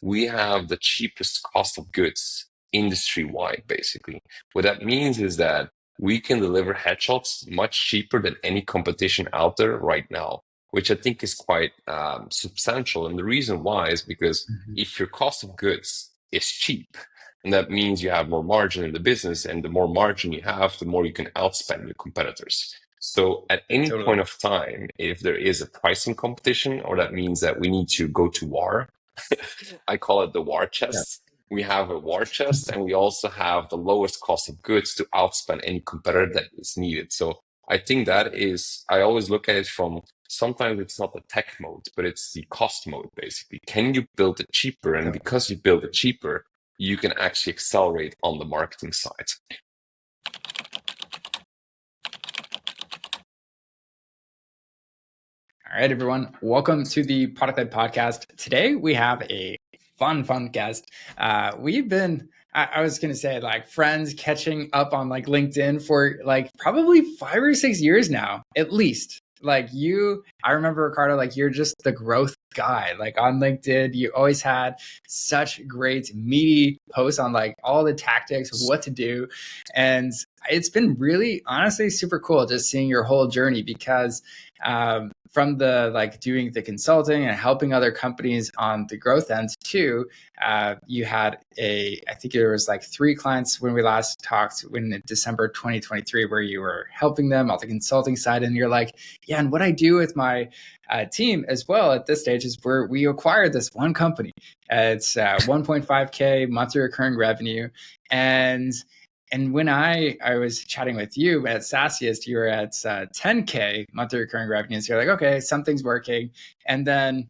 we have the cheapest cost of goods industry-wide, basically. What that means is that we can deliver headshots much cheaper than any competition out there right now, which I think is quite substantial. And the reason why is because Mhm. if your cost of goods is cheap, and that means you have more margin in the business, and the more margin you have, the more you can outspend your competitors. So at any Totally. point of time, if there is a pricing competition, or that means that we need to go to war, I call it the war Yeah. chest. We have a war chest, and we also have the lowest cost of goods to outspend any competitor that is needed. So I think that is, I always look at it from, sometimes it's not the tech mode, but it's the cost mode, basically. Can you build it cheaper? And Totally. because you build it cheaper, you can actually accelerate on the marketing side. All right, everyone. Welcome to the Product Led Podcast. Today we have a fun guest. We've been, I was going to say, like friends catching up on like LinkedIn for like probably 5 or 6 years now, at least. Like you, I remember Ricardo, like you're just the growth guy. Like on LinkedIn, you always had such great meaty posts on like all the tactics of what to do. And it's been really, honestly, super cool just seeing your whole journey because from the like doing the consulting and helping other companies on the growth end too. You had I think it was like 3 clients when we last talked in December 2023, where you were helping them on the consulting side. And you're like, yeah, and what I do with my team as well at this stage is where we acquired this one company. It's 1.5K monthly recurring revenue. And when I was chatting with you at Sassiest, you were at 10K monthly recurring revenue. So you're like, okay, something's working. And then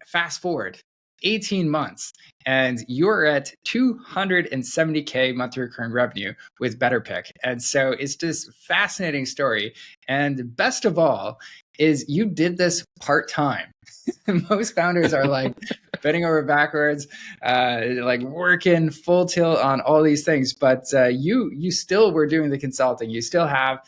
fast forward 18 months and you're at 270K monthly recurring revenue with BetterPic. And so it's this fascinating story. And best of all is you did this part-time. Most founders are like bending over backwards, like working full tilt on all these things. But you still were doing the consulting. You still have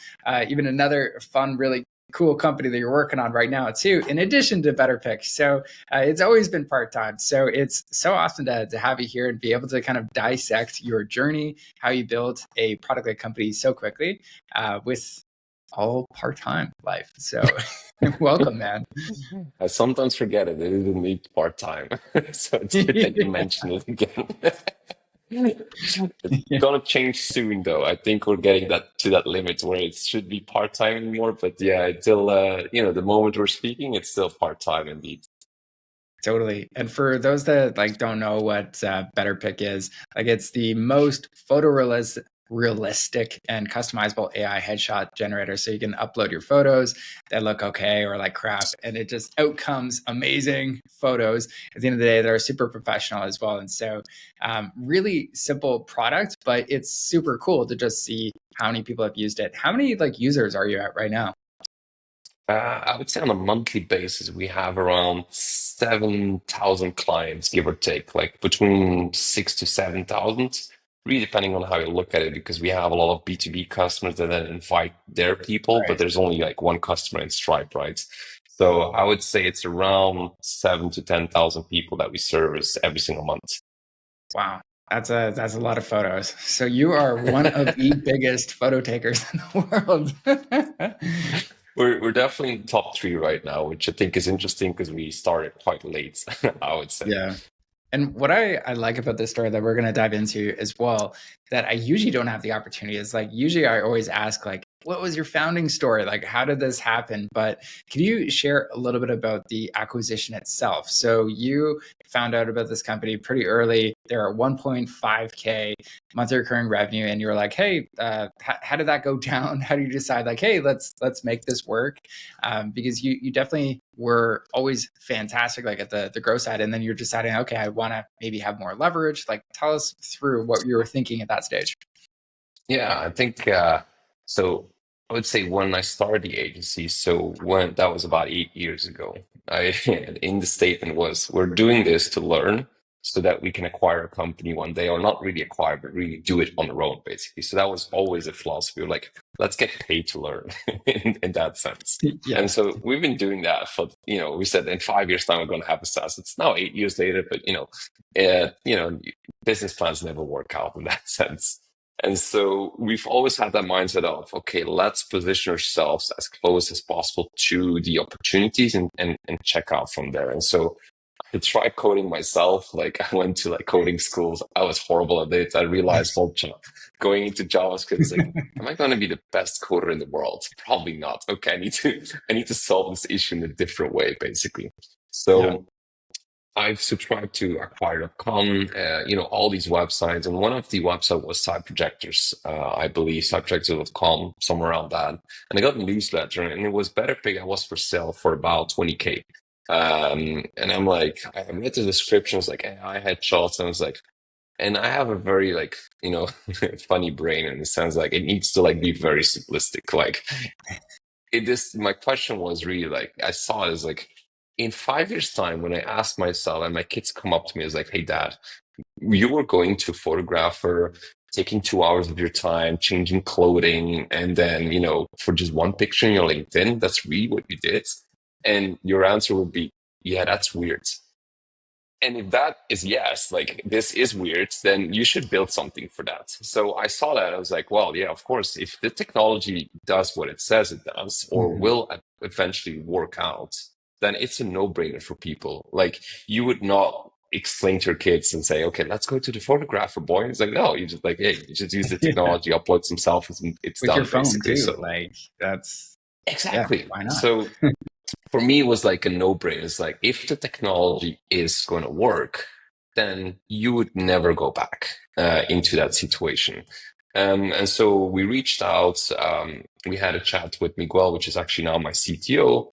even another fun, really cool company that you're working on right now too, in addition to BetterPic. So it's always been part-time. So it's so awesome to have you here and be able to kind of dissect your journey, how you built a product-led company so quickly with all part-time life. So welcome, man. I sometimes forget it. It is indeed part-time. So it's good that you mentioned it again. It's gonna change soon, though. I think we're getting that to that limit where it should be part-time anymore. But yeah, until the moment we're speaking, it's still part-time indeed. Totally. And for those that like don't know what BetterPic is, like it's the most realistic and customizable AI headshot generator. So you can upload your photos that look okay or like crap, and it just outcomes amazing photos. At the end of the day, they're super professional as well. And so, really simple product, but it's super cool to just see how many people have used it. How many like users are you at right now? I would say on a monthly basis, we have around 7,000 clients, give or take, like between 6 to 7,000, really depending on how you look at it, because we have a lot of B2B customers that then invite their people, but Right. there's only like one customer in Stripe, right? So I would say it's around 7 to 10,000 people that we service every single month. Wow. That's a lot of photos. So you are one of the biggest photo takers in the world. We're definitely in the top three right now, which I think is interesting because we started quite late, I would say. Yeah. And what I like about this story that we're going to dive into as well, that I usually don't have the opportunity is like, usually I always ask, like, what was your founding story? Like, how did this happen? But can you share a little bit about the acquisition itself? So you found out about this company pretty early. They're at 1.5K monthly recurring revenue. And you were like, hey, how did that go down? How do you decide like, hey, let's make this work? Because you definitely were always fantastic, like at the growth side, and then you're deciding, okay, I want to maybe have more leverage. Like, tell us through what you were thinking at that stage. Yeah, I think so. I would say when I started the agency, so when that was about 8 years ago, I in the statement was we're doing this to learn so that we can acquire a company one day, or not really acquire, but really do it on our own, basically. So that was always a philosophy. We're like, let's get paid to learn in that sense. And Yeah. so we've been doing that for, we said in 5 years time, we're going to have a SaaS. It's now 8 years later, but business plans never work out in that sense. And so we've always had that mindset of, okay, let's position ourselves as close as possible to the opportunities and check out from there. And so I tried coding myself. Like I went to like coding schools. I was horrible at it. I realized, well, going into JavaScript is like, am I going to be the best coder in the world? Probably not. Okay, I need to solve this issue in a different way, basically. Yeah. So I've subscribed to acquire.com, all these websites. And one of the websites was Side Projectors, I believe, sideprojectors.com, somewhere around that. And I got a newsletter and it was BetterPic. I was for sale for about 20K. And I'm like, I read the description, it's like AI headshots, and I was like, and I have a very like, funny brain, and it sounds like it needs to like be very simplistic. Like my question was really like, I saw it as like, in 5 years time, when I ask myself and my kids come up to me, it's like, hey dad, you were going to a photographer, taking 2 hours of your time, changing clothing, and then, for just one picture in your LinkedIn, that's really what you did. And your answer would be, yeah, that's weird. And if that is yes, like this is weird, then you should build something for that. So I saw that. I was like, well, yeah, of course, if the technology does what it says it does or Mhm. will eventually work out, then it's a no-brainer for people. Like you would not explain to your kids and say, okay, let's go to the photographer, boy. It's like, no, you just like, hey, you just use the Yeah. technology, upload some selfies, and it's With your done phone basically. too. So Like that's yeah, exactly. why not? So for me, it was like a no-brainer. It's like if the technology is going to work, then you would never go back into that situation. And so we reached out. We had a chat with Miguel, which is actually now my CTO.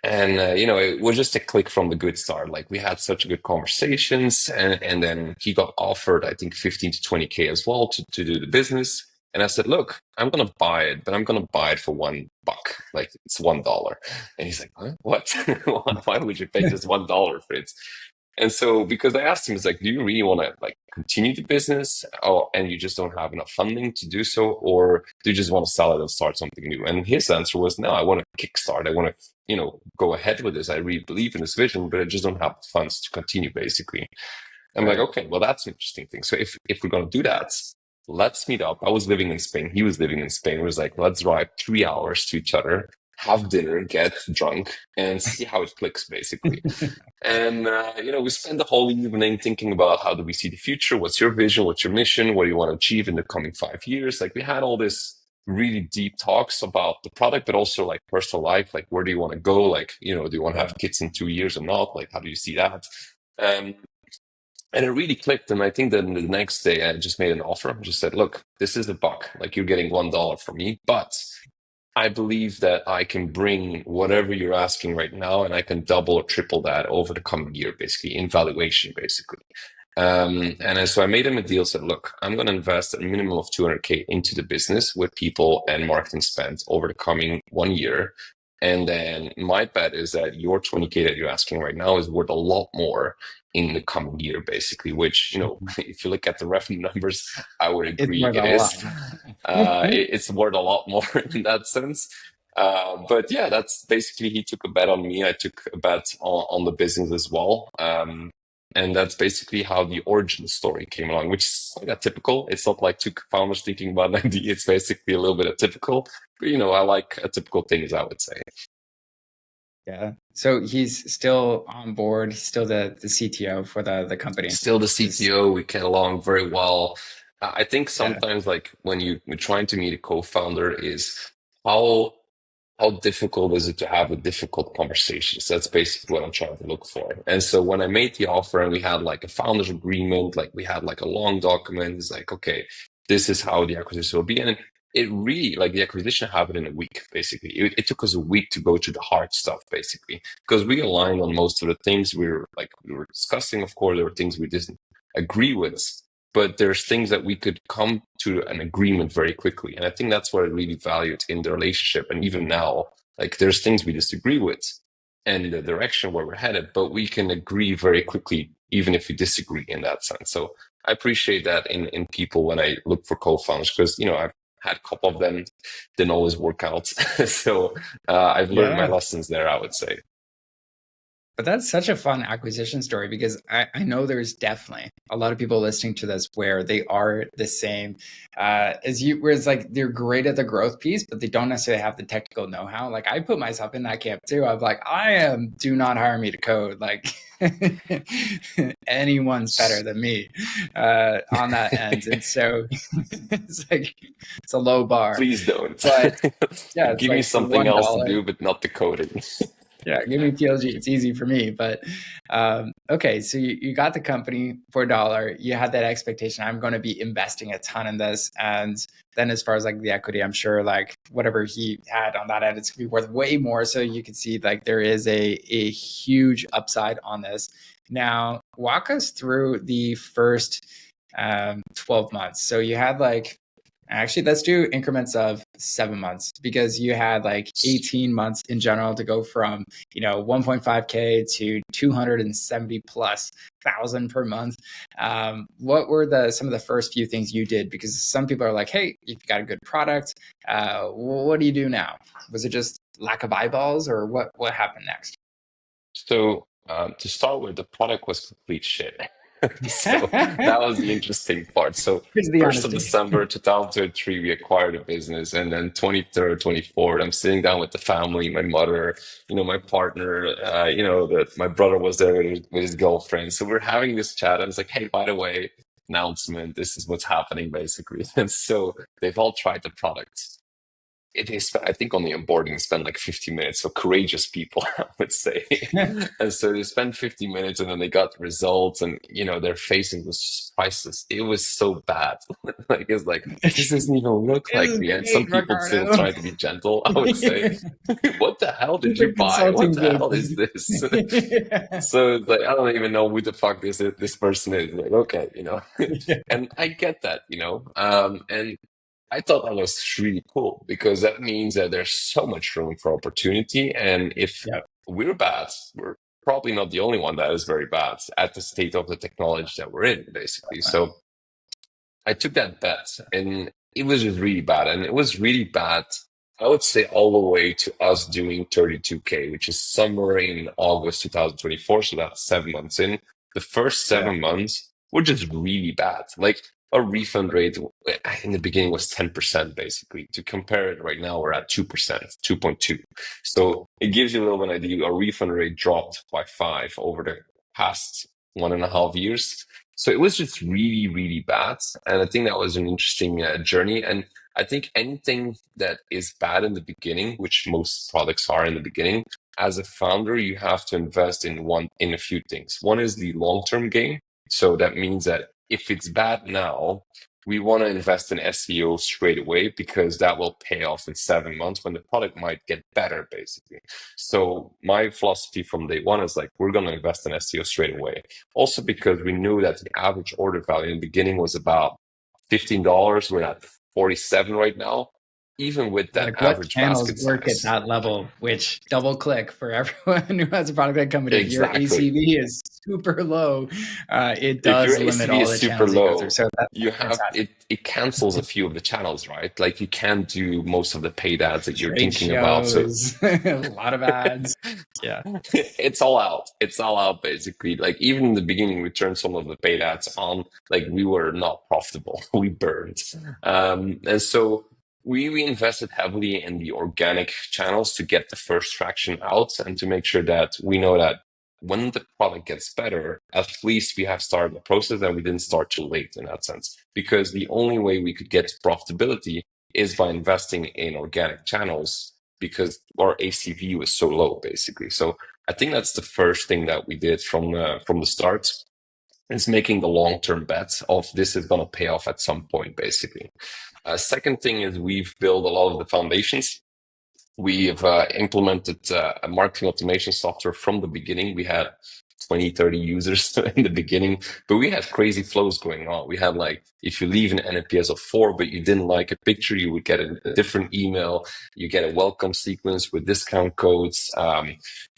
And it was just a click from the good start. Like we had such good conversations, and then he got offered, I think, 15 to 20K as well to do the business. And I said, look, I'm gonna buy it, but I'm gonna buy it for $1. Like it's $1. And he's like, huh? What? Why would you pay just $1 for it? And so because I asked him, it's like, do you really want to like continue the business, and you just don't have enough funding to do so, or do you just want to sell it and start something new? And his answer was, no, I want to kickstart. I want to, go ahead with this. I really believe in this vision, but I just don't have the funds to continue, basically. I'm like, Right. okay, well, that's an interesting thing. So if we're going to do that, let's meet up. I was living in Spain. He was living in Spain. It was like, let's drive 3 hours to each other, have dinner, get drunk, and see how it clicks, basically. And, we spent the whole evening thinking about how do we see the future? What's your vision? What's your mission? What do you want to achieve in the coming 5 years? Like we had all this really deep talks about the product, but also like personal life. Like, where do you want to go? Like, do you want to Yeah. have kids in 2 years or not? Like, how do you see that? Um, and it really clicked. And I think that the next day I just made an offer. I just said, look, this is a buck. Like you're getting $1 from me, but I believe that I can bring whatever you're asking right now, and I can double or triple that over the coming year, basically in valuation, basically. So I made him a deal. Said, look, I'm going to invest a minimum of 200K into the business with people and marketing spend over the coming 1 year. And then my bet is that your 20K that you're asking right now is worth a lot more in the coming year, basically, which, Mhm. if you look at the revenue numbers, I would It's agree worth it a lot. is. It's worth a lot more in that sense. But yeah, that's basically, he took a bet on me. I took a bet on the business as well. And that's basically how the origin story came along, which is like atypical. It's not like two founders thinking about an idea. It's basically a little bit atypical. But, I like atypical things, I would say. Yeah. So he's still on board. He's still the CTO for the company. Still the Is CTO. We get along very well. I think yeah. sometimes, like when you're trying to meet a co-founder, is how difficult is it to have a difficult conversation? So that's basically what I'm trying to look for. And so when I made the offer and we had like a founders agreement, like we had like a long document, it's like, okay, this is how the acquisition will be. And it really, like the acquisition happened in a week, basically. It took us a week to go to the hard stuff, basically, because we aligned on most of the things we were discussing. Of course, there were things we didn't agree with, but there's things that we could come to an agreement very quickly. And I think that's what I really valued in the relationship. And even now, like there's things we disagree with and the direction where we're headed, but we can agree very quickly, even if we disagree in that sense. So I appreciate that in people when I look for co-founders, because, I've had a couple of them, didn't always work out. So I've learned my Yeah. lessons there, I would say. But that's such a fun acquisition story because I know there's definitely a lot of people listening to this where they are the same as you, where it's like they're great at the growth piece, but they don't necessarily have the technical know-how. Like I put myself in that camp too. I'm like, do not hire me to code. Like anyone's better than me on that end. And so it's like, it's a low bar. Please don't. But yeah, it's Give me like for something else to $1. do, but not the coding. Yeah, give me TLG. It's easy for me. But okay, so you got the company for $1. You had that expectation. I'm going to be investing a ton in this. And then as far as like the equity, I'm sure like whatever he had on that end, it's going to be worth way more. So you can see like there is a huge upside on this. Now, walk us through the first 12 months. So you had like, actually, let's do increments of 7 months because you had like 18 months in general to go from, 1.5K to 270 plus thousand per month. What were some of the first few things you did? Because some people are like, hey, you've got a good product. What do you do now? Was it just lack of eyeballs or what happened next? So to start with, the product was complete shit. So that was the interesting part. So Here's the 1st of honesty. December 2023, we acquired a business, and then 23rd, 24th, I'm sitting down with the family, my mother, my partner, my brother was there with his girlfriend. So we're having this chat, and it's like, hey, by the way, announcement, this is what's happening basically. And so they've all tried the product. It is, I think, on the onboarding, spend like 50 minutes. So courageous people, I would say. And so they spent 50 minutes and then they got the results, and, their facing was just priceless. It was so bad. Like, it's like, this doesn't even look This like is me. And some great, people still Ricardo. try to be gentle, I would say. What the hell did It's a you buy? What consulting the hell business. is this? So it's like, I don't even know who the fuck this person is. Like, okay, and I get that, and I thought that was really cool because that means that there's so much room for opportunity. And if Yeah. we're bad, we're probably not the only one that is very bad at the state of the technology that we're in, basically. So I took that bet, and it was just really bad. And it was really bad, I would say, all the way to us doing 32K, which is somewhere in August 2024. So that's 7 months in. The first Yeah. 7 months were just really bad. Like our refund rate in the beginning was 10%, basically. To compare it right now, we're at 2%, 2.2. So it gives you a little bit of an idea. Our refund rate dropped by 5 over the past 1.5 years. So it was just really, really bad. And I think that was an interesting journey. And I think anything that is bad in the beginning, which most products are in the beginning, as a founder, you have to invest in a few things. One is the long-term gain. So that means that if it's bad now, we want to invest in SEO straight away because that will pay off in 7 months when the product might get better, basically. So my philosophy from day one is like, we're going to invest in SEO straight away. Also because we knew that the average order value in the beginning was about $15. We're at 47 right now, even with that Like what average channels basket work at size. that level, which double click for everyone who has a product led company. If your Exactly. ACV is super low, it If your does limit ACV all is the super channels you go through. low, So that's you have fantastic. it cancels a few of the channels, right? Like you can't do most of the paid ads that you're Trade thinking about. So shows, a lot of ads. Yeah. it's all out. It's all out basically. Like even in the beginning, we turned some of the paid ads on. Like we were not profitable. We burned. And so we invested heavily in the organic channels to get the first traction out and to make sure that we know that when the product gets better, at least we have started the process and we didn't start too late in that sense. Because the only way we could get to profitability is by investing in organic channels because our ACV was so low, basically. So I think that's the first thing that we did from the start is making the long term bet of this is going to pay off at some point, basically. Second thing is we've built a lot of the foundations. We've implemented a marketing automation software from the beginning. We had 20, 30 users in the beginning, but we had crazy flows going on. We had like, if you leave an NPS of 4, but you didn't like a picture, you would get a different email. You get a welcome sequence with discount codes.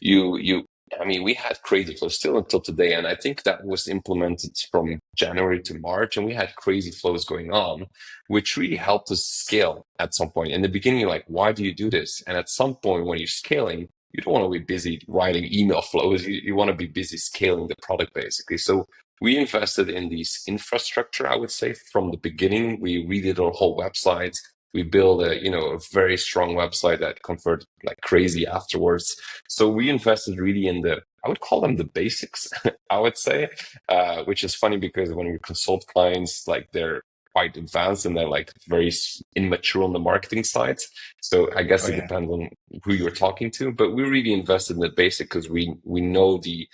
You I mean, we had crazy flows still until today, and I think that was implemented from January to March, and we had crazy flows going on, which really helped us scale at some point. In the beginning, you're like, why do you do this? And at some point, when you're scaling, you don't want to be busy writing email flows. You want to be busy scaling the product, basically. So we invested in these infrastructure, I would say, from the beginning. We redid our whole website. We built a very strong website that converted like crazy afterwards. So we invested really in I would call them the basics, I would say, which is funny because when we consult clients, like they're quite advanced and they're like very immature on the marketing side. So I guess Oh it yeah. depends on who you're talking to, but we really invested in the basic because we know the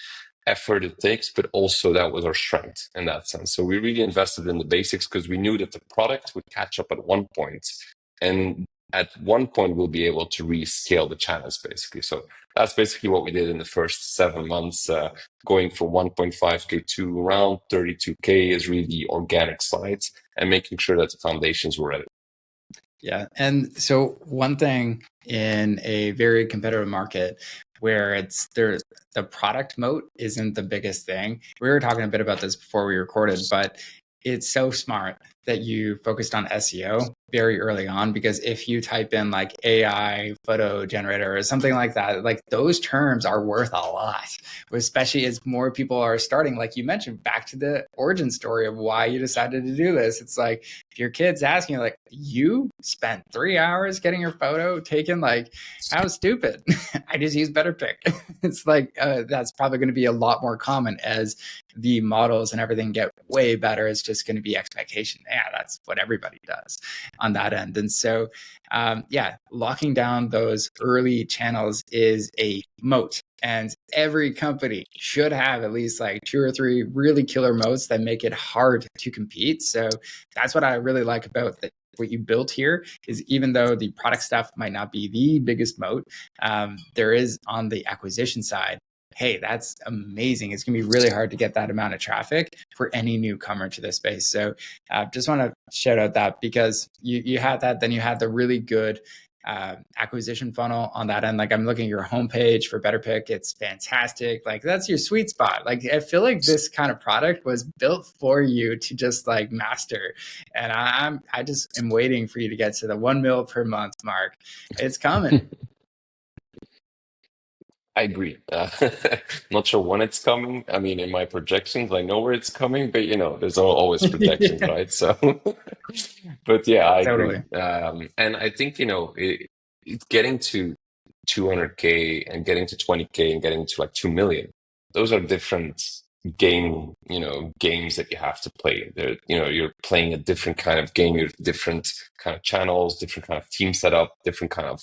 effort it takes, but also that was our strength in that sense. So we really invested in the basics because we knew that the product would catch up at one point, and at one point we'll be able to rescale the channels basically. So that's basically what we did in the first 7 months, going from 1.5K to around 32K is really the organic side and making sure that the foundations were ready. Yeah. And so one thing in a very competitive market where there's the product moat isn't the biggest thing. We were talking a bit about this before we recorded, but it's so smart that you focused on SEO very early on, because if you type in like AI photo generator or something like that, like those terms are worth a lot, especially as more people are starting, like you mentioned, back to the origin story of why you decided to do this. It's like, if your kid's asking you, like, you spent 3 hours getting your photo taken, like, how stupid. I just use BetterPic. It's like, that's probably going to be a lot more common as the models and everything get way better. It's just going to be expectation. Yeah, that's what everybody does on that end. And so, yeah, locking down those early channels is a moat. And every company should have at least like 2 or 3 really killer moats that make it hard to compete. So that's what I really like about what you built here is, even though the product stuff might not be the biggest moat, there is on the acquisition side, hey, that's amazing. It's going to be really hard to get that amount of traffic for any newcomer to this space. So just want to shout out that, because you had that, then you had the really good acquisition funnel on that end. Like, I'm looking at your homepage for BetterPic. It's fantastic. Like, that's your sweet spot. Like, I feel like this kind of product was built for you to just like master. And I just am waiting for you to get to the 1 mil per month mark. It's coming. I agree. Not sure when it's coming. I mean, in my projections, I know where it's coming, but there's always projections, Yeah, right? So, but yeah, I agree. totally. And I think, getting to 200K and getting to 20K and getting to like 2 million, those are different games that you have to play. You're playing a different kind of game, you're different kind of channels, different kind of team setup, different kind of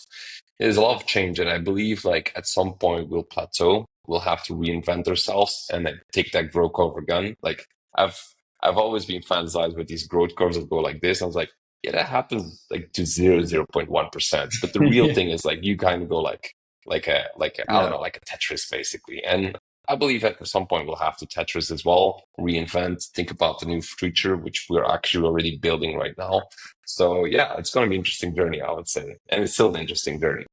there's a lot of change, and I believe like at some point we'll plateau. We'll have to reinvent ourselves and then take that growth curve again. Like I've I've always been fantasized with these growth curves that go like this. I was like, yeah, that happens like to 0.1%. But the real thing is like you kind of go like I don't Yeah, know, like a Tetris basically. And I believe at some point we'll have to Tetris as well, reinvent, think about the new future, which we're actually already building right now. So yeah, it's going to be an interesting journey, I would say, and it's still an interesting journey.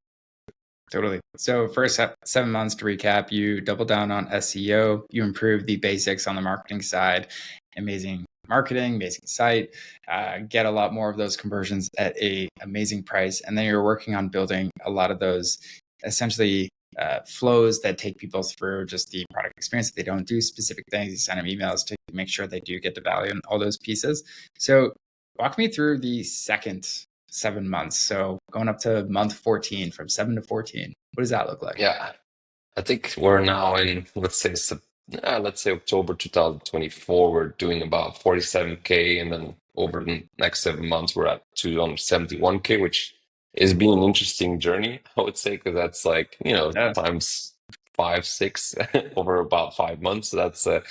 totally. So first 7 months to recap, you double down on SEO, you improve the basics on the marketing side, amazing marketing, amazing site, get a lot more of those conversions at a amazing price. And then you're working on building a lot of those essentially flows that take people through just the product experience. If they don't do specific things, you send them emails to make sure they do get the value in all those pieces. So walk me through the second 7 months. So going up to month 14, from 7 to 14, what does that look like? Yeah, I think we're now in, let's say October 2024. We're doing about 47K, and then over the next 7 months, we're at 271K, which is being an interesting journey, I would say, because that's like, Yeah, times five, six over about 5 months. So that's an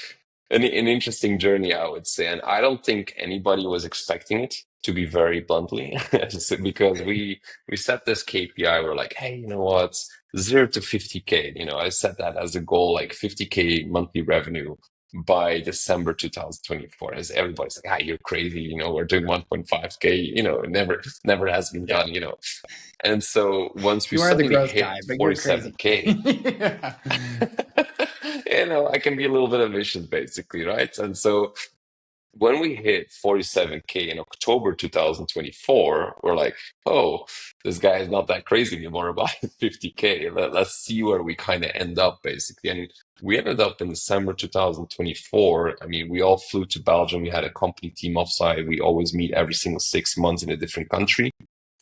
interesting journey, I would say. And I don't think anybody was expecting it, to be very bluntly, because we set this KPI. We're like, hey, you know what? 0 to 50K. I set that as a goal, like 50K monthly revenue by December 2024. As everybody's like, ah, you're crazy, we're doing 1.5K, it never has been Yeah. done. And so once we You are the suddenly growth hit guy, but you're crazy. 47K, Yeah. I can be a little bit ambitious basically, right? And so when we hit 47K in October 2024, we're like, oh, this guy is not that crazy anymore about 50K. Let's see where we kind of end up, basically. And we ended up in December 2024. I mean, we all flew to Belgium. We had a company team offsite. We always meet every single 6 months in a different country.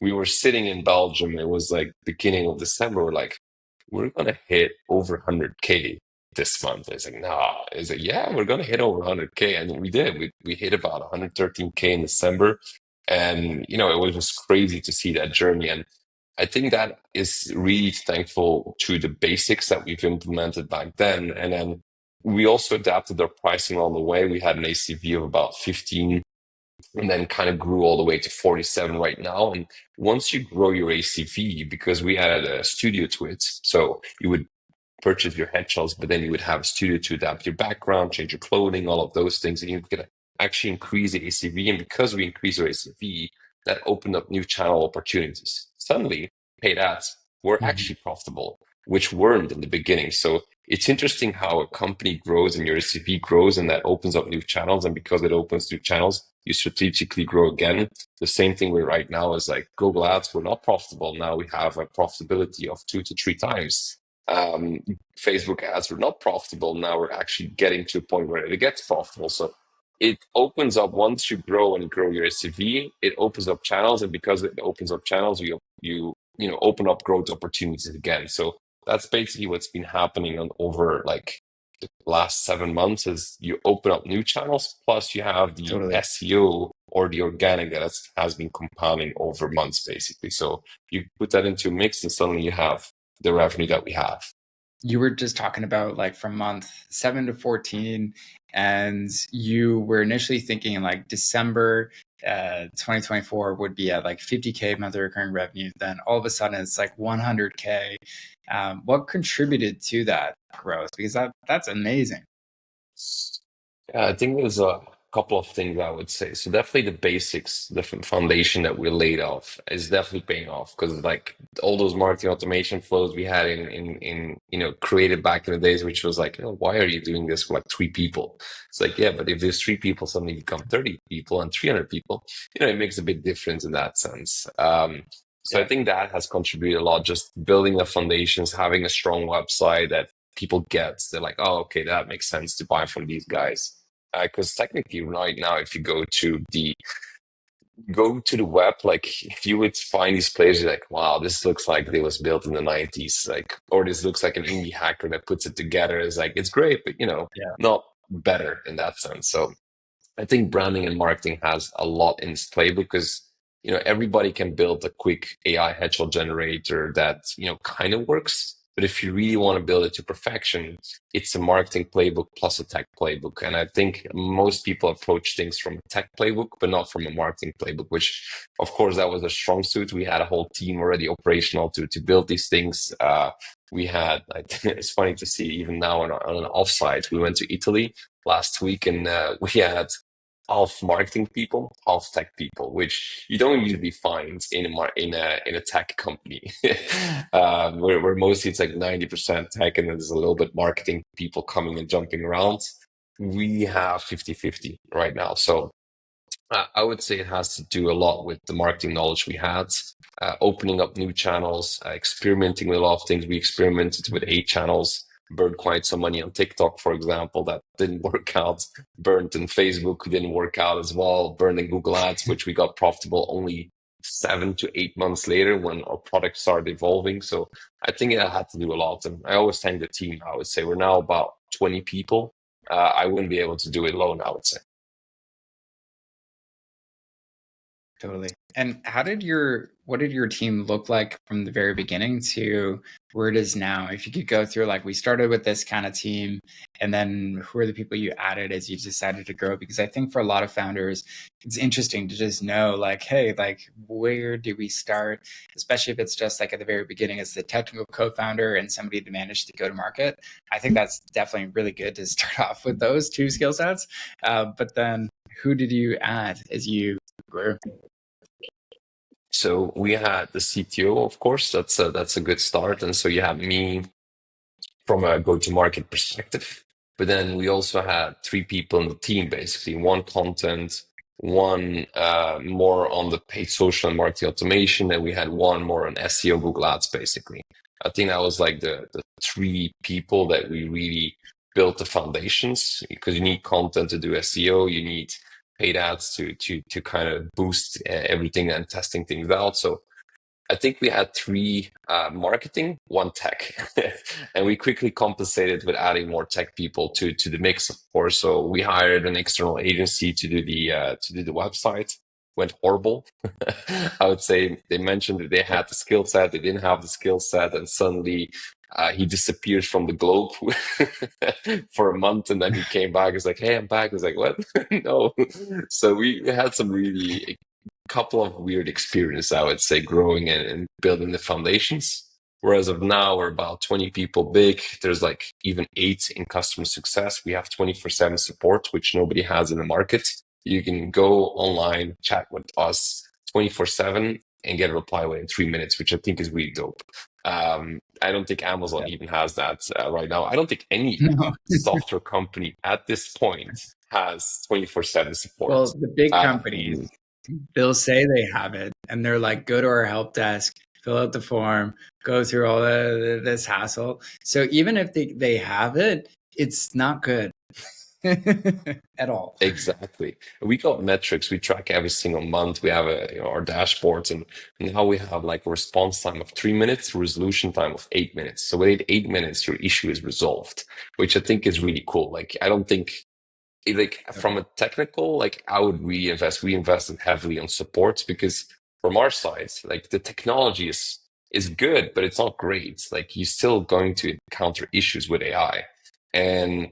We were sitting in Belgium. It was like beginning of December. We're like, we're going to hit over 100K this month. It's like, nah. It's like, yeah, we're gonna hit over 100K, and we did. We hit about 113K in December, and it was just crazy to see that journey. And I think that is really thankful to the basics that we've implemented back then, and then we also adapted our pricing along the way. We had an ACV of about 15. And then kind of grew all the way to 47 right now. And once you grow your ACV, because we had a studio to it, so you would purchase your headshots, but then you would have a studio to adapt your background, change your clothing, all of those things. And you could actually increase the ACV. And because we increased our ACV, that opened up new channel opportunities. Suddenly, paid ads were Mhm. actually profitable, which weren't in the beginning. So it's interesting how a company grows and your ACV grows, and that opens up new channels. And because it opens new channels, you strategically grow again. The same thing we're right now is like Google ads were not profitable. Now we have a profitability of 2 to 3 times. Um, Facebook ads were not profitable. Now we're actually getting to a point where it gets profitable. So it opens up once you grow and grow your SCV, it opens up channels, and because it opens up channels, you open up growth opportunities again. So that's basically what's been happening on over like the last 7 months is you open up new channels, plus you have the Totally. SEO or the organic that has been compounding over months, basically. So you put that into a mix, and suddenly you have the revenue that we have. You were just talking about like from month 7 to 14, and you were initially thinking in like December 2024 would be at like 50K monthly recurring revenue. Then all of a sudden it's like 100K. What contributed to that growth? Because that's amazing. Yeah, I think there's a couple of things I would say. So definitely the basics, the foundation that we laid off is definitely paying off because like all those marketing automation flows we had in created back in the days, which was like, why are you doing this for like 3 people? It's like, yeah, but if there's 3 people suddenly become 30 people and 300 people, it makes a big difference in that sense. So I Yeah, think that has contributed a lot, just building the foundations, having a strong website that people get. They're like, oh, okay, that makes sense to buy from these guys. Because technically, right now, if you go to the web, like if you would find these players, you're like, wow, this looks like it was built in the 90s, like, or this looks like an indie hacker that puts it together. It's like it's great, but yeah, not better in that sense. So I think branding and marketing has a lot in its playbook because everybody can build a quick AI headshot generator that kind of works. But if you really want to build it to perfection, it's a marketing playbook plus a tech playbook. And I think most people approach things from a tech playbook, but not from a marketing playbook, which of course that was a strong suit. We had a whole team already operational to build these things. We had, I think it's funny to see even now on an offsite, we went to Italy last week and we had half marketing people, half tech people, which you don't usually find in a tech company. Where mostly it's like 90% tech and then there's a little bit marketing people coming and jumping around. We have 50-50 right now. So I would say it has to do a lot with the marketing knowledge we had, opening up new channels, experimenting with a lot of things. We experimented with 8 channels, burned quite some money on TikTok, for example, that didn't work out. Burned in Facebook, didn't work out as well. Burned in Google Ads, which we got profitable only 7 to 8 months later when our product started evolving. So I think it had to do a lot. And I always thank the team. I would say we're now about 20 people. I wouldn't be able to do it alone, I would say. Totally. And what did your team look like from the very beginning to where it is now? If you could go through, like, we started with this kind of team, and then who are the people you added as you decided to grow? Because I think for a lot of founders, it's interesting to just know, like, hey, like, where do we start? Especially if it's just like at the very beginning, as the technical co-founder and somebody to manage the go-to-market. I think that's definitely really good to start off with those two skill sets. But then who did you add as you grew? So we had the CTO, of course. That's a good start. And so you have me from a go-to-market perspective. But then we also had three people in the team, basically one content, one more on the paid social and marketing automation, and we had one more on SEO, Google Ads, basically. I think that was like the three people that we really built the foundations, because you need content to do SEO, you need paid ads to kind of boost everything and testing things out. So I think we had three marketing, one tech, and we quickly compensated with adding more tech people to the mix, of course. So we hired an external agency to do the website. Went horrible. I would say they mentioned that they had the skill set, they didn't have the skill set, and suddenly he disappeared from the globe for a month, and then he came back. He's like, "Hey, I'm back." I was like, "What?" No. So we had some really couple of weird experiences, I would say, growing and building the foundations. Whereas of now, we're about 20 people big. There's like even 8 in customer success. We have 24/7 support, which nobody has in the market. You can go online, chat with us 24/7 and get a reply within 3 minutes, which I think is really dope. I don't think Amazon Yeah. even has that right now. I don't think any No. software company at this point has 24/7 support. Well, the big companies, Um, they'll say they have it, and they're like, go to our help desk, fill out the form, go through all this hassle. So even if they have it, it's not good at all. Exactly. We got metrics. We track every single month. We have our dashboards, and now we have like a response time of 3 minutes, resolution time of 8 minutes. So within 8 minutes, your issue is resolved, which I think is really cool. Like, I don't think like from a technical, like I would reinvest. We invested heavily on support because from our side, like the technology is good, but it's not great. Like you're still going to encounter issues with AI. And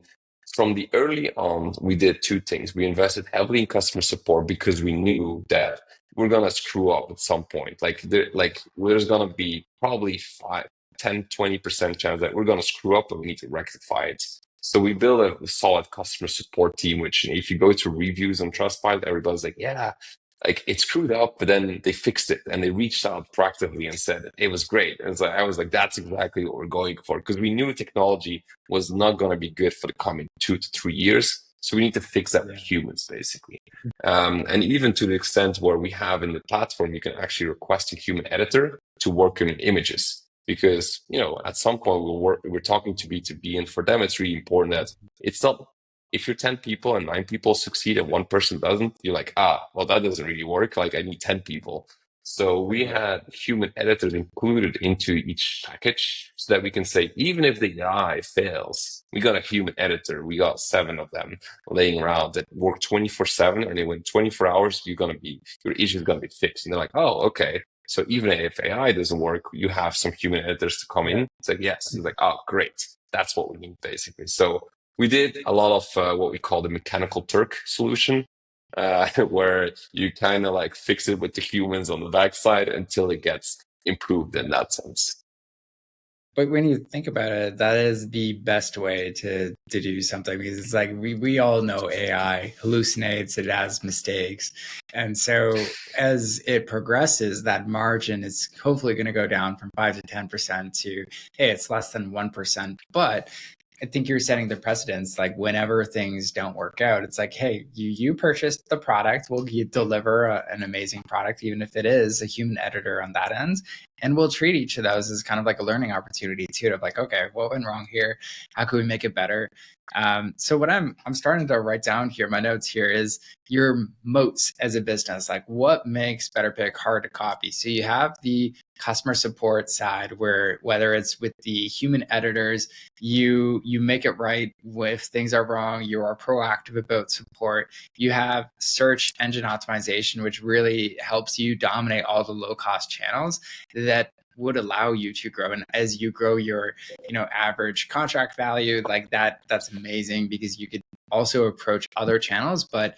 from the early on, we did two things. We invested heavily in customer support because we knew that we're gonna screw up at some point. Like there's gonna be probably 5, 10, 20% chance that we're gonna screw up and we need to rectify it. So we built a solid customer support team, which if you go to reviews on Trustpilot, everybody's like, yeah, like it screwed up, but then they fixed it and they reached out proactively and said it was great. And so I was like, that's exactly what we're going for because we knew technology was not going to be good for the coming 2 to 3 years. So we need to fix that with Yeah. humans, basically. And even to the extent where we have in the platform, you can actually request a human editor to work on images because at some point we're talking to B2B, and for them it's really important that it's not if you're 10 people and 9 people succeed and one person doesn't, you're like, well, that doesn't really work. Like I need 10 people. So we Totally. had human editors included into each package so that we can say, even if the AI fails, we got a human editor. We got 7 of them laying around that work 24/7. And then within 24 hours, your issue is going to be fixed. And they're like, oh, okay. So even if AI doesn't work, you have some human editors to come Yeah. in. It's like, yes. It's like, oh, great. That's what we need, basically. So we did a lot of what we call the mechanical Turk solution, where you kind of like fix it with the humans on the backside until it gets improved in Yeah. that sense. But when you think about it, that is the best way to do something because it's like we all know AI hallucinates, it has mistakes. And so as it progresses, that margin is hopefully going to go down from 5 to 10% to, hey, it's less than 1%. But I think you're setting the precedence. Like whenever things don't work out, it's like, hey, you purchased the product, we'll deliver an amazing product, even if it is a human editor on that end. And we'll treat each of those as kind of like a learning opportunity too, of like, okay, what went wrong here? How can we make it better? So what I'm starting to write down here, my notes here, is your moats as a business. Like, what makes BetterPic hard to copy? So you have the customer support side, where whether it's with the human editors, you make it right if things are wrong. You are proactive about support. You have search engine optimization, which really helps you dominate all the low cost channels that would allow you to grow. And as you grow your average contract value, like that's amazing, because you could also approach other channels, but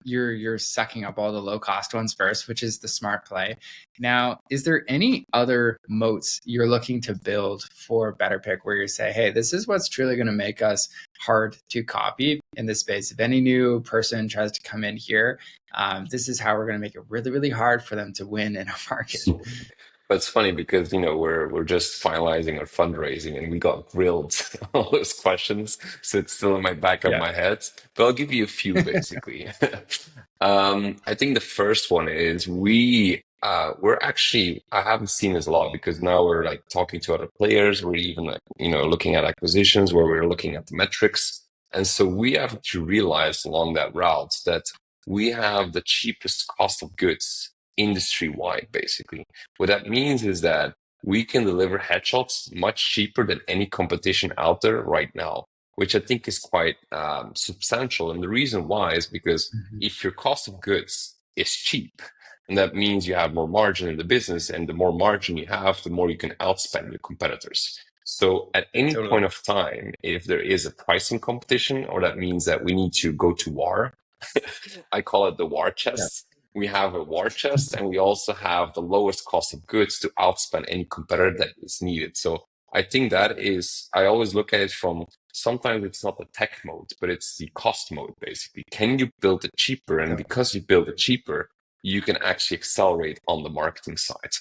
you're sucking up all the low cost ones first, which is the smart play. Now, is there any other moats you're looking to build for BetterPic, where you say, hey, this is what's truly going to make us hard to copy in this space? If any new person tries to come in here, this is how we're going to make it really, really hard for them to win in a market. But it's funny because we're just finalizing our fundraising and we got grilled all those questions, so it's still in my back of Yeah. my head. But I'll give you a few basically. I think the first one is we're actually I haven't seen this a lot because now we're like talking to other players. We're even like looking at acquisitions where we're looking at the metrics, and so we have to realize along that route that we have the cheapest cost of goods industry wide, basically. What that means is that we can deliver headshots much cheaper than any competition out there right now, which I think is quite substantial. And the reason why is because Mhm. if your cost of goods is cheap, and that means you have more margin in the business, and the more margin you have, the more you can outspend your competitors. So at any point Totally. of time, if there is a pricing competition, or that means that we need to go to war, I call it the war Yeah. chest. We have a war chest, and we also have the lowest cost of goods to outspend any competitor that is needed. So I think that is, I always look at it from, sometimes it's not the tech mode, but it's the cost mode, basically. Can you build it cheaper? And Totally. because you build it cheaper, you can actually accelerate on the marketing side.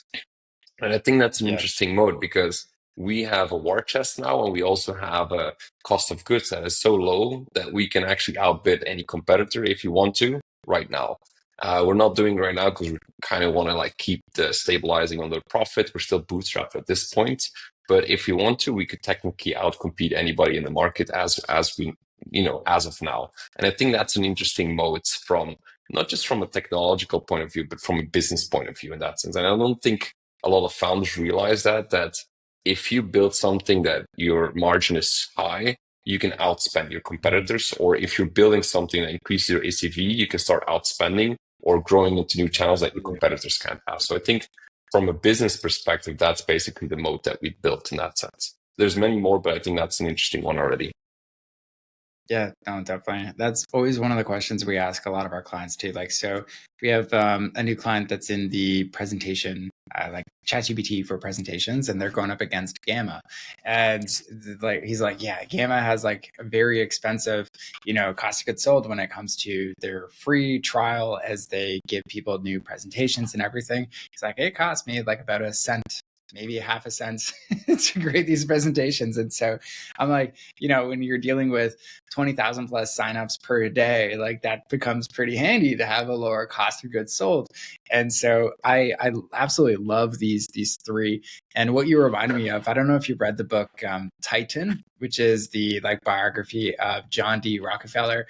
And I think that's an Yeah. interesting mode because we have a war chest now, and we also have a cost of goods that is so low that we can actually outbid any competitor if you want to right now. We're not doing it right now because we kind of want to like keep the stabilizing on the profit. We're still bootstrapped at this point, but if we want to, we could technically outcompete anybody in the market as we as of now. And I think that's an interesting mode from not just from a technological point of view, but from a business point of view in that sense. And I don't think a lot of founders realize that if you build something that your margin is high, you can outspend your Mhm. competitors. Or if you're building something that increases your ACV, you can start outspending or growing into new channels that your Totally. competitors can't have. So I think from a business perspective, that's basically the moat that we built in that sense. There's many more, but I think that's an interesting one already. Yeah, no, definitely. That's always one of the questions we ask a lot of our clients too. Like, so we have a new client that's in the presentation, like ChatGPT for presentations, and they're going up against Gamma. And like, he's like, yeah, Gamma has like a very expensive, cost of goods sold when it comes to their free trial as they give people new presentations and everything. He's like, it cost me like about a cent, maybe a half a cent to create these presentations. And so I'm like, when you're dealing with 20,000 plus signups per day, like that becomes pretty handy to have a lower cost of goods sold. And so I absolutely love these three. And what you reminded me of, I don't know if you read the book Titan, which is the like biography of John D. Rockefeller.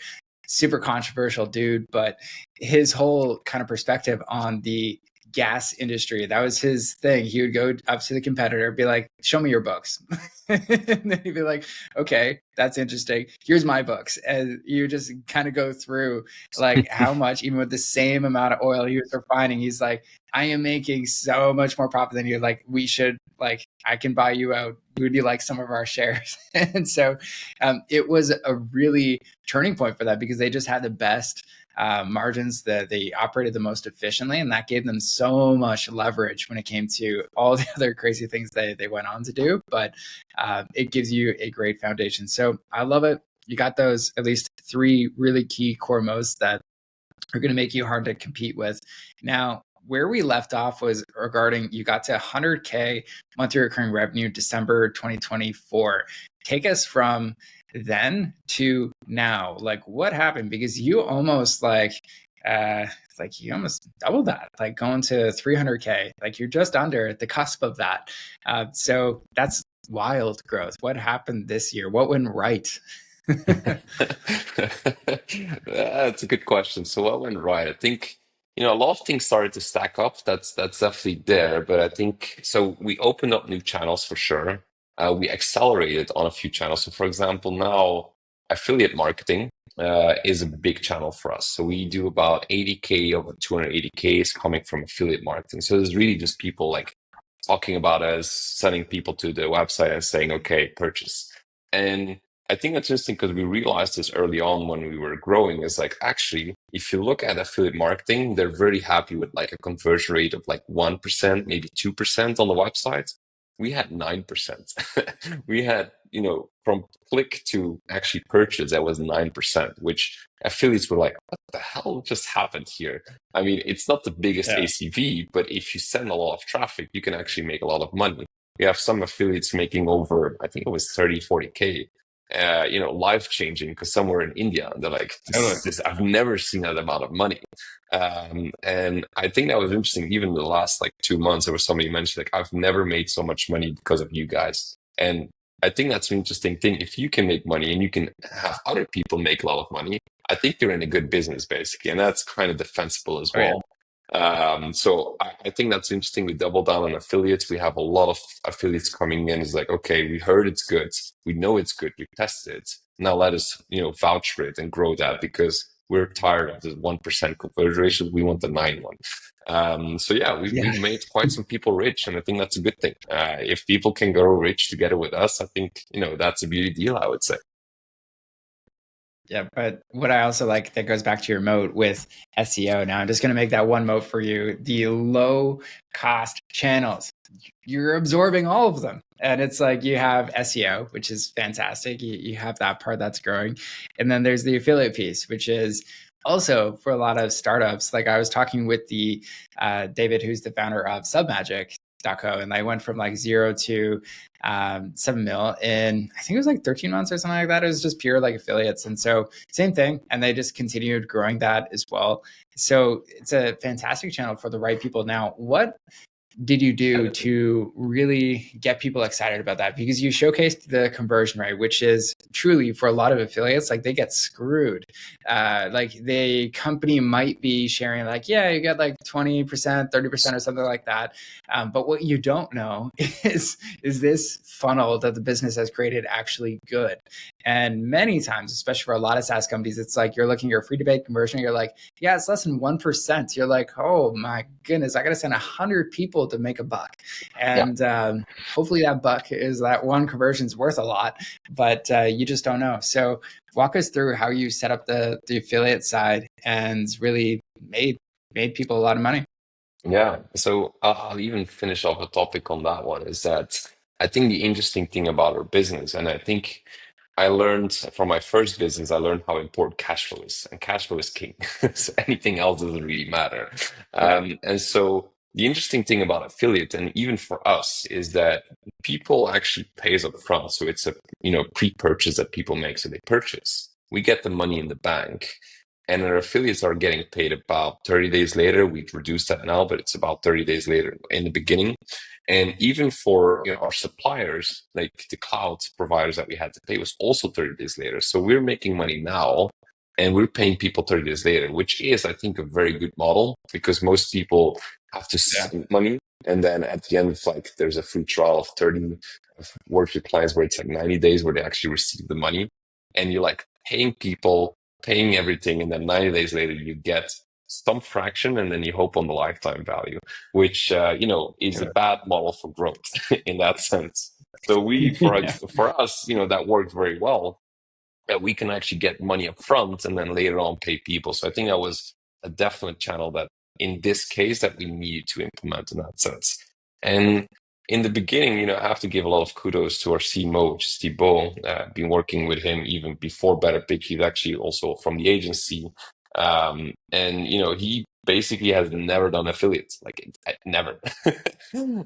Super controversial dude, but his whole kind of perspective on the gas industry, that was his thing. He would go up to the competitor, be like, show me your books. And then he'd be like, okay, that's interesting. Here's my books. And you just kind of go through like how much, even with the same amount of oil he was refining, he's like, I am making so much more profit than you. Like, we should, like, I can buy you out. Would you like some of our shares? And so it was a really turning point for that, because they just had the best margins, that they operated the most efficiently, and that gave them so much leverage when it came to all the other crazy things they went on to do. But it gives you a great foundation. So I love it. You got those at least three really key core modes that are going to make you hard to compete with. Now, where we left off was regarding, you got to 100K monthly recurring revenue December 2024. Take us from then to now. Like, what happened? Because you almost like It's like you almost double that, like going to 300K. Like you're just under the cusp of that. So that's wild growth. What happened this year? What went right? That's a good question. So what went right? I think, a lot of things started to stack up. That's definitely there. But I think so we opened up new channels for sure. We accelerated on a few channels. So for example, now affiliate marketing is a big channel for us. So we do about 80K over 280K is coming from affiliate marketing. So it's really just people like talking about us, sending people to the website and saying, okay, purchase. And I think that's interesting because we realized this early on when we were growing is like, actually, if you look at affiliate marketing, they're very happy with like a conversion rate of like 1%, maybe 2% on the website. We had 9%. We had, from click to actually purchase, that was 9%, which affiliates were like, what the hell just happened here? I mean, it's not the biggest Yeah. ACV, but if you send a lot of traffic, you can actually make a lot of money. We have some affiliates making over, I think it was 30, 40K, life changing because somewhere in India, they're like, Totally. I've never seen that amount of money. And I think that was interesting. Even in the last like 2 months, there was somebody mentioned, like, I've never made so much money because of you guys. And I think that's an interesting thing. If you can make money and you can have other people make a lot of money, I think you're in a good business, basically. And that's kind of defensible as Oh yeah. well. So I think that's interesting. We double down on affiliates. We have a lot of affiliates coming in. It's like, okay, we heard it's good. We know it's good. We tested it. Now let us, vouch for it and grow that because we're tired of the 1% conversion ratio. We want the 9 one. So yeah, we've Yeah. made quite some people rich, and I think that's a good thing. If people can grow rich together with us, I think, that's a beauty deal, I would say. Yeah, but what I also like that goes back to your moat with SEO. Now I'm just going to make that one moat for you. The low cost channels, you're absorbing all of them. And it's like you have SEO, which is fantastic. You have that part that's growing. And then there's the affiliate piece, which is also for a lot of startups. Like I was talking with the David, who's the founder of Submagic.co, and they went from like 0 to 7 mil in, I think it was like 13 months or something like that. It was just pure like affiliates. And so same thing. And they just continued growing that as well. So it's a fantastic channel for the right people. Now, what did you do to really get people excited about that? Because you showcased the conversion rate, which is truly for a lot of affiliates, like they get screwed. Like the company might be sharing like, yeah, you get like 20%, 30% or something like that. But what you don't know is this funnel that the business has created actually good? And many times, especially for a lot of SaaS companies, it's like you're looking at your free to paid conversion, you're like, yeah, it's less than 1%. You're like, oh my goodness, I got to send 100 people to make a buck. Yeah. And hopefully that buck is that one conversion is worth a lot, but you just don't know. So walk us through how you set up the affiliate side and really made people a lot of money. Yeah. So I'll even finish off a topic on that one is that I think the interesting thing about our business, and I think I learned from my first business, I learned how important cash flow is, and cash flow is king. So anything else doesn't really matter. Yeah. And so the interesting thing about affiliate, and even for us, is that people actually pay us up front. So it's a pre-purchase that people make. So they purchase, we get the money in the bank, and our affiliates are getting paid about 30 days later. We've reduced that now, but it's about 30 days later in the beginning. And even for our suppliers, like the cloud providers that we had to pay, was also 30 days later. So we're making money now and we're paying people 30 days later, which is, I think, a very good model because most people have to Yeah. send money. And then at the end of like, there's a free trial of 30. I've worked with clients where it's like 90 days where they actually receive the money. And you're like paying people, paying everything. And then 90 days later, you get some fraction and then you hope on the lifetime value, which is a bad model for growth in that sense. So Yeah. for us, that worked very well. That we can actually get money up front and then later on pay people. So I think that was a definite channel that in this case that we need to implement in that sense. And in the beginning, I have to give a lot of kudos to our CMO, which is Thibault. Been working with him even before BetterPic. He's actually also from the agency. And he basically has never done affiliates, like never.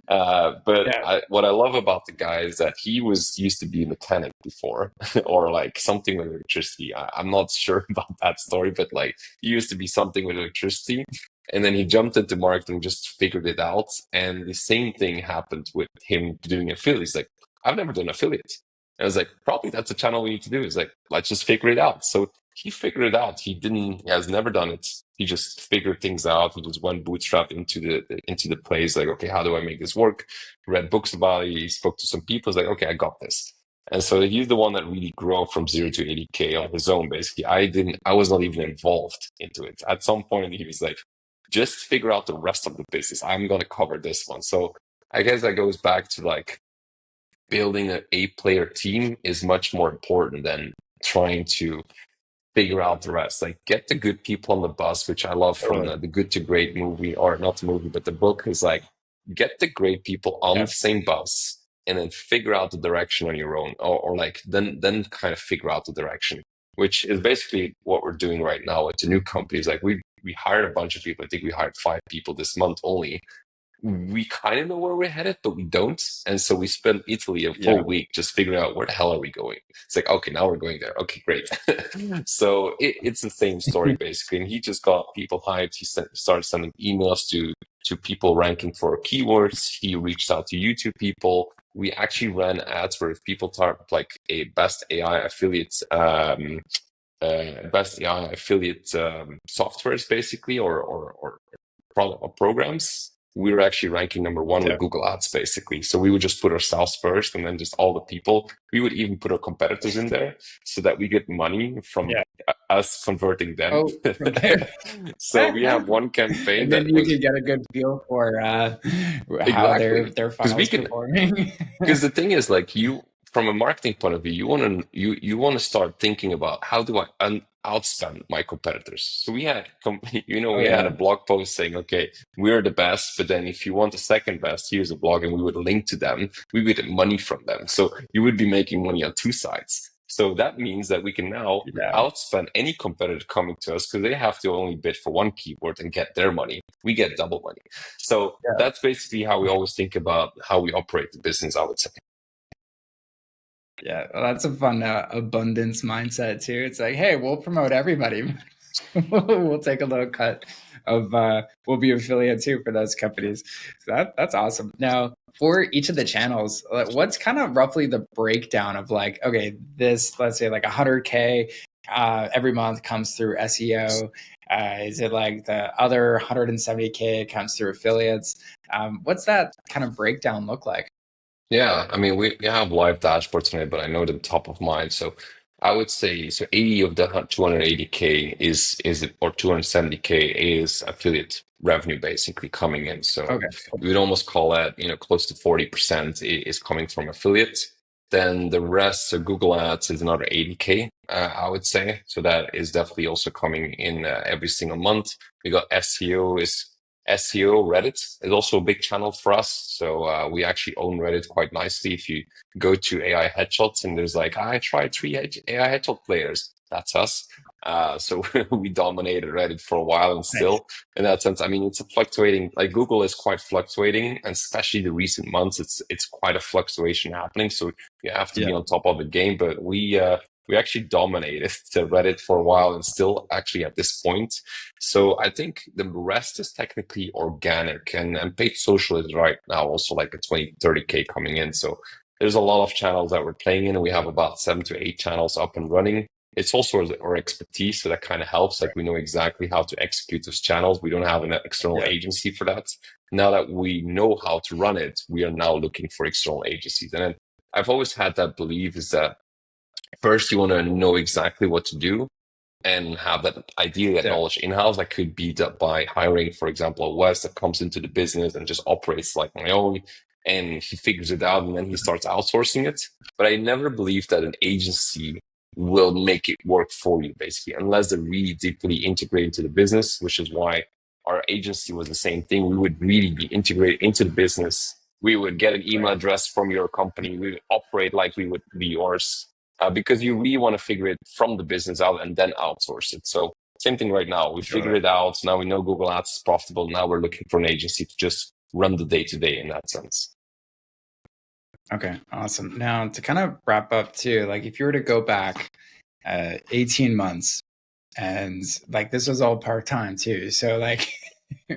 But Yeah. what I love about the guy is that he was used to be a mechanic before, or like something with electricity. I'm not sure about that story, but like he used to be something with electricity, and then he jumped into marketing, just figured it out. And the same thing happened with him doing affiliates. Like, I've never done affiliates. And I was like, probably that's a channel we need to do. Is like, let's just figure it out. So he figured it out. He has never done it. He just figured things out. He just went bootstrap into the place. Like, okay, how do I make this work? Read books about it. He spoke to some people. He's like, okay, I got this. And so he's the one that really grew from 0 to 80K on his own. Basically, I was not even involved into it. At some point, he was like, just figure out the rest of the business. I'm gonna cover this one. So I guess that goes back to like building an A-player team is much more important than trying to figure out the rest. Like, get the good people on the bus, which I love from Totally. the Good to Great movie, or not the movie, but the book is like, get the great people on the Yeah. same bus and then figure out the direction on your own, or like then kind of figure out the direction, which is basically what we're doing right now with the new companies. Like we hired a bunch of people. I think we hired 5 people this month only. We kind of know where we're headed, but we don't. And so we spent Italy a Yeah. full week just figuring out where the hell are we going. It's like, okay, now we're going there. Okay, great. So it's the same story basically. And he just got people hyped. Started sending emails to people ranking for keywords. He reached out to YouTube people. We actually ran ads where if people type like a best AI affiliate softwares basically, or programs, we were actually ranking number one with Yeah. Google Ads, basically. So we would just put ourselves first and then just all the people. We would even put our competitors in there so that we get money from Yeah. us converting them. Oh, from there. So we have one campaign And then that you was can get a good feel for how exactly their because we funnel's can. performing. Because the thing is, like you, from a marketing point of view, you want to start thinking about how do I outspend my competitors. So we had, Oh we had a yeah. blog post saying, okay, we're the best, but then if you want the second best, here's a blog, and we would link to them. We would get money from them, so you would be making money on two sides. So that means that we can now Yeah. outspend any competitor coming to us because they have to only bid for one keyword and get their money. We get double money. So Yeah. that's basically how we always think about how we operate the business, I would say. Yeah. Well, that's a fun abundance mindset too. It's like, hey, we'll promote everybody. We'll take a little cut of we'll be affiliate too for those companies. So that's awesome. Now, for each of the channels, what's kind of roughly the breakdown of like, okay, this, let's say like 100K every month comes through SEO. Is it like the other 170K comes through affiliates? What's that kind of breakdown look like? Yeah, I mean, we have live dashboards on it, but I know them top of mind. So I would say, so 80 of the 280K is or 270K is affiliate revenue basically coming in. So Okay. we would almost call that, close to 40% is coming from affiliates. Then the rest, so Google Ads is another 80K, I would say. So that is definitely also coming in every single month. We got SEO, Reddit is also a big channel for us. So we actually own Reddit quite nicely. If you go to AI headshots and there's like, I tried three AI headshot players, that's us. So we dominated Reddit for a while, and Nice. still in that sense, I mean, it's a fluctuating, like Google is quite fluctuating, and especially the recent months, it's quite a fluctuation happening. So you have to Yeah. be on top of the game. But we actually dominated the Reddit for a while, and still actually at this point. So I think the rest is technically organic, and paid social is right now also like a 20, 30K coming in. So there's a lot of channels that we're playing in, and we have about 7 to 8 channels up and running. It's also our expertise, so that kind of helps. Like we know exactly how to execute those channels. We don't have an external Yeah. agency for that. Now that we know how to run it, we are now looking for external agencies. And then I've always had that belief is that first you want to know exactly what to do and have that ideally that Yeah. knowledge in-house. That could be that by hiring, for example, a Wes that comes into the business and just operates like my own, and he figures it out and then he starts outsourcing it. But I never believed that an agency will make it work for you, basically, unless they're really deeply integrated into the business, which is why our agency was the same thing. We would really be integrated into the business. We would get an email Right. address from your company. We would operate like we would be yours, because you really want to figure it from the business out and then outsource it. So Same thing right now. We figured Totally. it out. Now we know Google Ads is profitable. Now we're looking for an agency to just run the day to day in that sense. Okay, awesome. Now to kind of wrap up too, like if you were to go back 18 months and like this was all part-time too. So like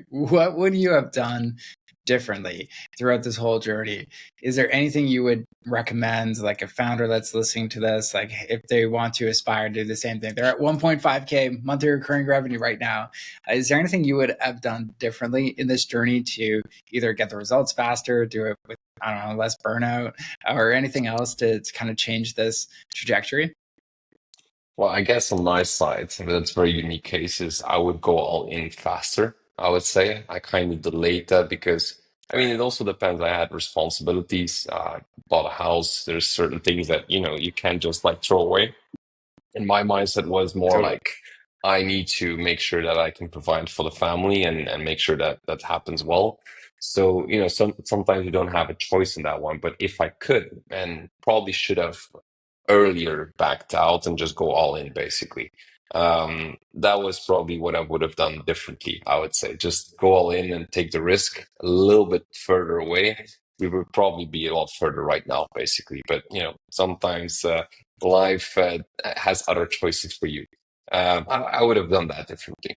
what would you have done differently throughout this whole journey? Is there anything you would recommend, like a founder that's listening to this, like if they want to aspire to do the same thing? They're at 1.5K monthly recurring revenue right now. Is there anything you would have done differently in this journey to either get the results faster, do it with, I don't know, less burnout, or anything else to kind of change this trajectory? Well, I guess on my side, but that's very unique cases, I would go all in faster, I would say. I kind of delayed that because, I mean, it also depends. I had responsibilities, bought a house. There's certain things that, you can't just like throw away. And my mindset was more Totally. like, I need to make sure that I can provide for the family and make sure that that happens well. So, sometimes you don't have a choice in that one. But if I could, and probably should have earlier backed out and just go all in basically. That was probably what I would have done differently, I would say. Just go all in and take the risk a little bit further away. We would probably be a lot further right now, basically. But, sometimes life has other choices for you. I would have done that differently.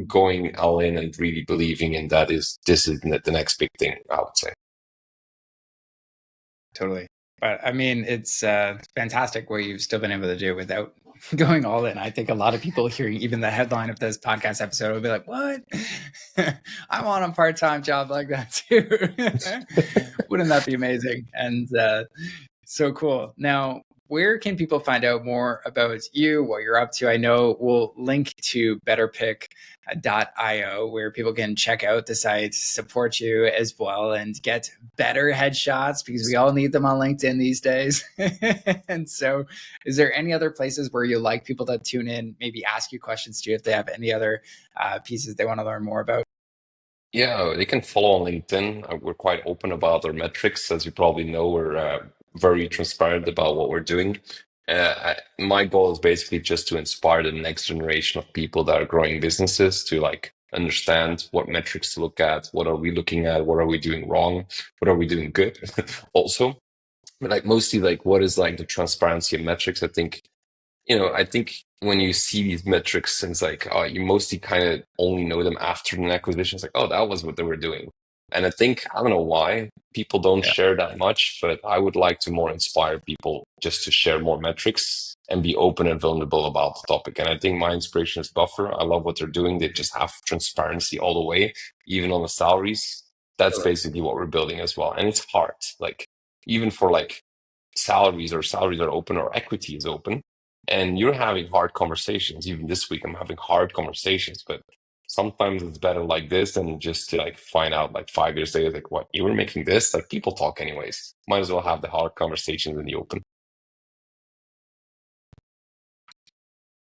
Going all in and really believing in that this is the next big thing, I would say. Totally. But I mean, it's fantastic what you've still been able to do without going all in. I think a lot of people hearing even the headline of this podcast episode will be like, what? I want a part-time job like that too. Wouldn't that be amazing? And so cool. Now, where can people find out more about you, what you're up to? I know we'll link to betterpic.io where people can check out the site, support you as well, and get better headshots because we all need them on LinkedIn these days. And so, is there any other places where you like people to tune in, maybe ask you questions too, if they have any other pieces they want to learn more about? Yeah, they can follow on LinkedIn. We're quite open about our metrics. As you probably know, we're very transparent about what we're doing. My goal is basically just to inspire the next generation of people that are growing businesses to like understand what metrics to look at, what are we looking at, what are we doing wrong, what are we doing good also. But like mostly like what is like the transparency of metrics. I think when you see these metrics, it's like, oh, you mostly kind of only know them after an acquisition. It's like, oh, that was what they were doing. And I don't know why people don't Yeah, share that much, but I would like to more inspire people just to share more metrics and be open and vulnerable about the topic. And I think my inspiration is Buffer. I love what they're doing. They just have transparency all the way, even on the salaries. That's totally. basically what we're building as well. And it's hard. Like, even for like salaries are open or equity is open and you're having hard conversations. Even this week I'm having hard conversations, but sometimes it's better like this than just to like find out like 5 years later like what you were making this. Like people talk anyways, might as well have the hard conversations in the open.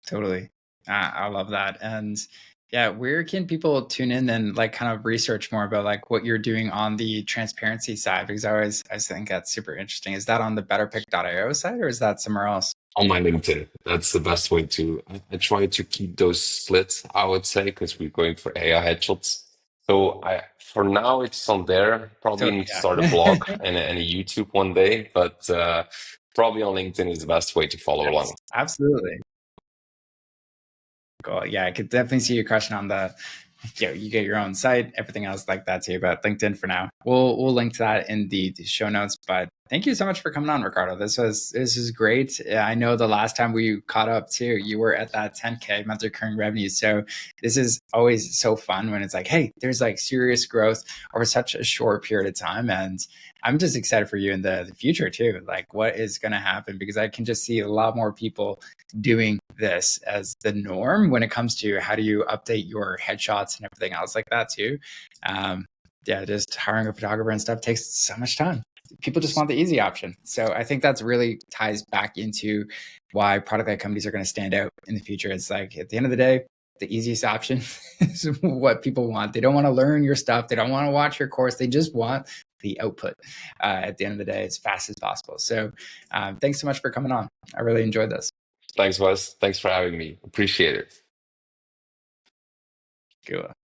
Totally. I love that. And yeah, where can people tune in and like kind of research more about like what you're doing on the transparency side? Because I always think that's super interesting. Is that on the betterpic.io side or is that somewhere else? On my LinkedIn, that's the best way to. I try to keep those splits, I would say, because we're going for AI headshots. So for now, it's on there. Probably Totally. need to start a Yeah. blog and a YouTube one day, but probably on LinkedIn is the best way to follow Yes, along. absolutely. Cool. Yeah, I could definitely see you crushing on the, you get your own site, everything else like that too. But LinkedIn for now. We'll link to that in the show notes. But thank you so much for coming on, Ricardo. This is great. I know the last time we caught up too, you were at that 10K monthly recurring revenue. So this is always so fun when it's like, hey, there's like serious growth over such a short period of time. And I'm just excited for you in the future too. Like what is going to happen because I can just see a lot more people doing this as the norm when it comes to how do you update your headshots and everything else like that too. Yeah, just hiring a photographer and stuff takes so much time. People just want the easy option. So I think that's really ties back into why product led companies are going to stand out in the future. It's like at the end of the day, the easiest option is what people want. They don't want to learn your stuff. They don't want to watch your course. They just want the output at the end of the day as fast as possible. So thanks so much for coming on. I really enjoyed this. Thanks, Wes. Thanks for having me. Appreciate it. Cool.